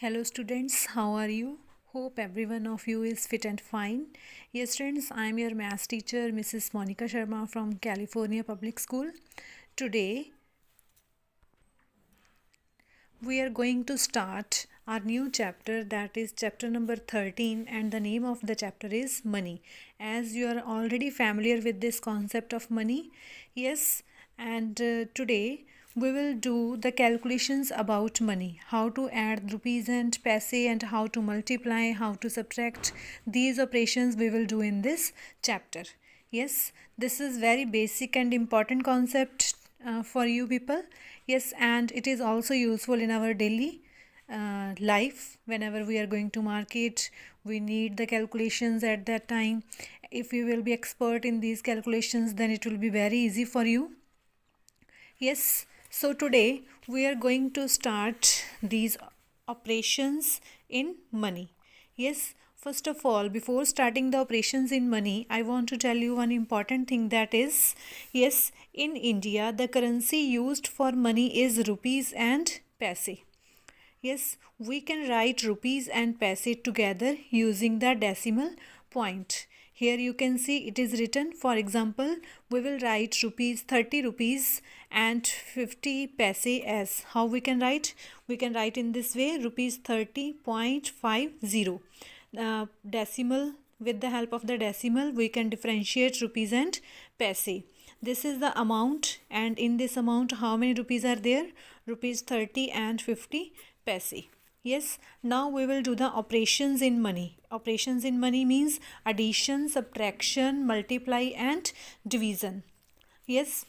Hello students, how are you? Hope every one of you is fit and fine. Yes students, I am your maths teacher Mrs. Monica Sharma from California Public School. Today we are going to start our new chapter, that is chapter number 13, and the name of the chapter is money. As you are already familiar with this concept of money, yes, and today we will do the calculations about money, how to add rupees and paise, and how to multiply, how to subtract. These operations we will do in this chapter. Yes, this is very basic and important concept for you people. Yes, and it is also useful in our daily life. Whenever we are going to market, we need the calculations at that time. If you will be expert in these calculations, then it will be very easy for you. Yes, so today we are going to start these operations in money. Yes, first of all, before starting the operations in money, I want to tell you one important thing, that is, yes, in India, the currency used for money is rupees and paise. Yes, we can write rupees and paise together using the decimal point. Here you can see it is written. For example, we will write rupees 30 rupees and 50 paise as. How we can write? We can write in this way, rupees 30.50. Decimal, with the help of the decimal, we can differentiate rupees and paise. This is the amount, and in this amount how many rupees are there? Rupees 30 and 50 paise. Yes, now we will do the operations in money. Operations in money means addition, subtraction, multiply and division. Yes,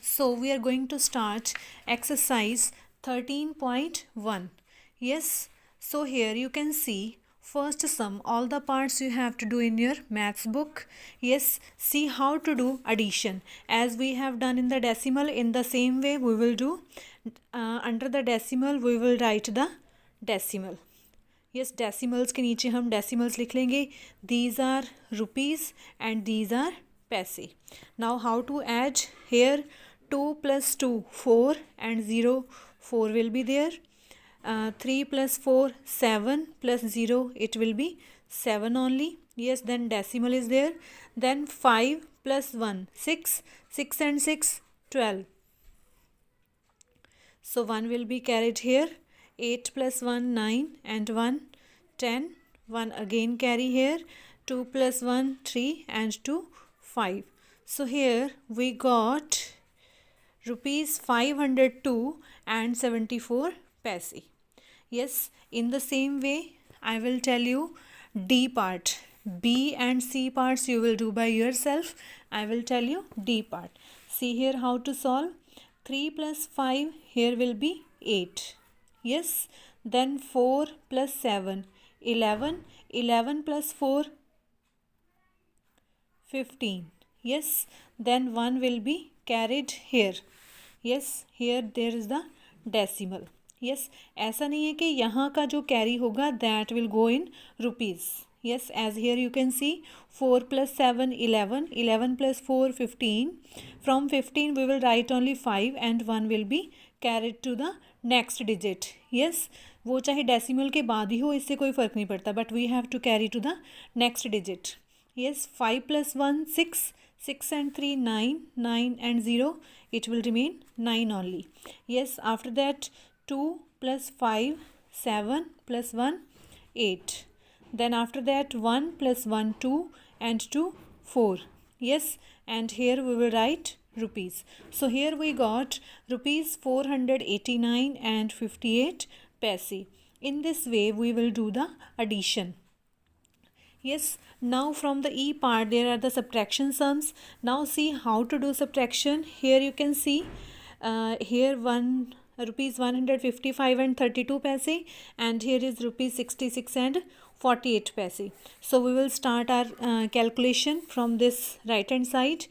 so we are going to start exercise 13.1. Yes, so here you can see first sum, all the parts you have to do in your maths book. Yes, see how to do addition. As we have done in the decimal, in the same way we will do under the decimal we will write the decimal. Yes, decimals के नीचे हम decimals लिख लेंगे. These are rupees and these are paise. Now how to add? Here 2 plus 2 4 and 0 4 will be there. 3 plus 4 7 plus 0 it will be 7 only. Yes, then decimal is there. Then 5 plus 1 6 6 and 6 12. So 1 will be carried here. 8 plus 1 9 and 1 10. 1 again carry here. 2 plus 1 3 and 2 5. So here we got rupees 502 and 74 paise. Yes, in the same way I will tell you D part. B and C parts you will do by yourself. I will tell you D part. See here how to solve. 3 plus 5 here will be 8. Yes, then 4 plus 7 11. 11 plus 4 15. Yes, then 1 will be carried here. Yes, here there is the decimal. Yes, ऐसा नहीं है कि यहाँ का जो carry होगा that will go in rupees. Yes, as here you can see 4 plus 7 11, 11 plus 4 15. From 15 we will write only 5 and 1 will be carried to the next digit. Yes, वो चाहे decimal के बाद ही हो, इससे कोई फ़र्क नहीं पड़ता, but we have to carry to the next digit. Yes, 5 plus 1 6, 6 and 3 9, 9 and 0 it will remain 9 only. Yes, after that 2 plus 5 7 plus 1 8. Then after that 1 plus 1 2 and 2 4. Yes, and here we will write rupees. So here we got rupees 489 and 58 paise. In this way we will do the addition. Yes, now from the E part there are the subtraction sums. Now see how to do subtraction. Here you can see here rupees 155 and 32 paise, and here is rupees 66 and 48 paise. So we will start our calculation from this right hand side.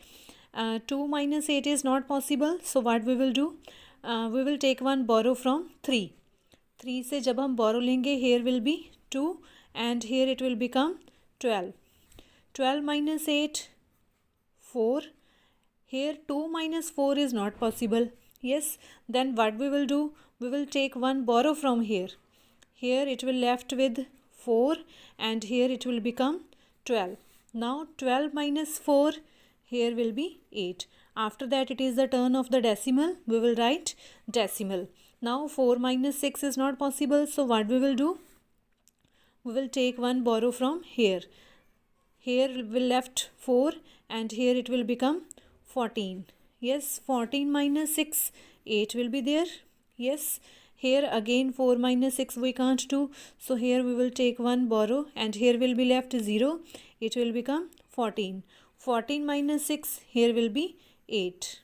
2 minus 8 is not possible, so what we will do? We will take one borrow from 3. 3 से जब हम borrow लेंगे, here will be 2 and here it will become 12. 12 minus 8 4. Here 2 minus 4 is not possible. Yes, then what we will do? We will take one borrow from here. here it will left with 4 and here it will become 12. Now 12 minus 4, here will be 8. After that it is the turn of the decimal. We will write decimal. Now 4 minus 6 is not possible, so what we will do? We will take one borrow from here. Here will left 4 and here it will become 14. Yes, 14 minus 6, 8 will be there. Yes, here again 4 minus 6 we can't do, so here we will take one borrow and here will be left 0. It will become 14. 14 minus 6, here will be 8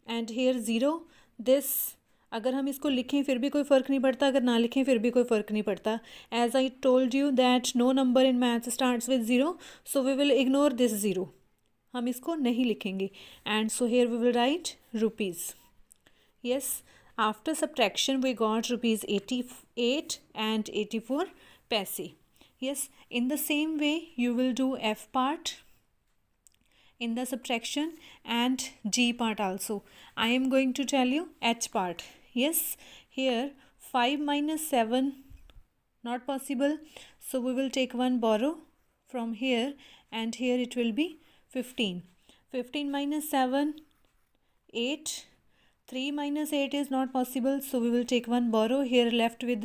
and here 0. This अगर हम इसको लिखें फिर भी कोई फ़र्क नहीं पड़ता, अगर ना लिखें फिर भी कोई फ़र्क नहीं पड़ता. As I told you that no number in maths starts with 0, so we will ignore this 0. हम इसको नहीं लिखेंगे. And so here we will write rupees. Yes, after subtraction we got rupees 88 and 84 paise. Yes, in the same way you will do F part in the subtraction and G part also. I am going to tell you H part. Yes, here 5 minus 7 not possible, so we will take one borrow from here and here it will be 15. 15 minus 7, 8. 3 minus 8 is not possible, so we will take one borrow. Here left with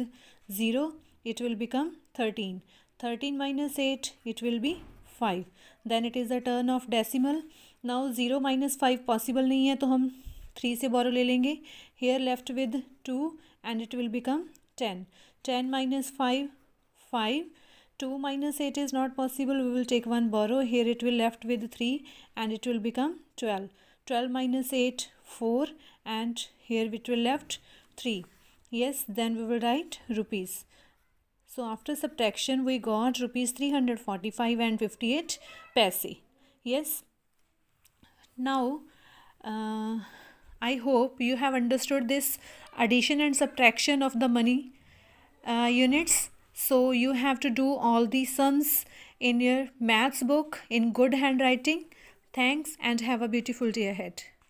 0, it will become 13. 13 minus 8, it will be 5. Then it is the turn of decimal. Now 0 minus 5 possible नहीं है, तो हम 3 से borrow ले लेंगे. Here left with 2 and it will become 10. 10 minus 5, 5. 2 minus 8 is not possible, we will take one borrow. Here it will left with 3 and it will become 12. 12 minus 8, 4 and here it will left 3. Yes, then we will write rupees. So after subtraction we got rupees 345 and 58 paise. Yes, now I hope you have understood this addition and subtraction of the money units. So you have to do all these sums in your maths book in good handwriting. Thanks and have a beautiful day ahead.